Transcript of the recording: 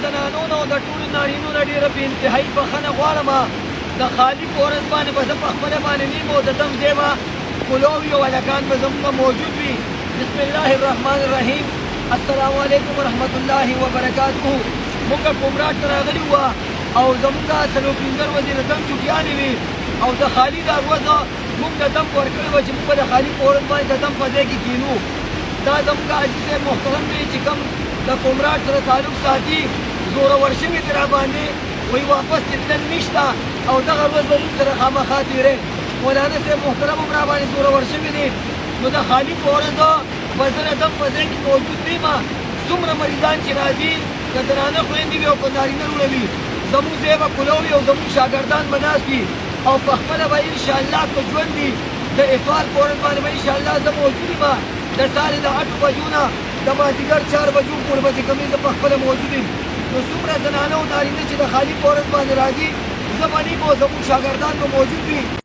زنانو نه او د ټولو نارینو نه ډېره بې انتهایي بښنه غواړم د خالي په ورځ باندې به زه په خپله باندې نیم او د دم ځای به پلوي او هلکان به زموږ موجود وي. بسم الله الرحمن الرحیم. السلام علیکم ورحمت الله وبرکاته. موږ کمراټ ته راغلي وو او زموږ 45 ورځې د دم چوټیانې وي او د خالي دا ورځ موږ د دم ورکړې وه چې موږ به د خالي په ورځ باندې د دم په ځای کې کینو. دا زموږ حاجي صاحب محترم دی چې کوم د کمراټ سره تعلق ساتي زورور شوي دي را باندې وایي واپس دې تلل نشته او دغه ورځ به موږ سره خامخا تېری. مولانا صاحب محترم هم را باندې زورور شوي دي نو د خالي په ورځ به زه د دم په ځای کې موجود ویم. څومره مریضان چې راځي که زنانه خویندې وي او که نارینه وروڼه وي زموږ ځای به پلو وي او زموږ شاګردان به ناست وي او په خپله به انشاءالله که ژوند وي د افطار په ورځ باندې به انشاءالله زه موجود یم. د سهارې د 8 بجو نه د مازدیګر 4 بجو پورې به چې کوم زه په خپله موجود یم. نو څومره زنانه او نارینه چې د خالي په ورځ باندې راځي زه به نیم او زموږ شاګردان به موجود وي.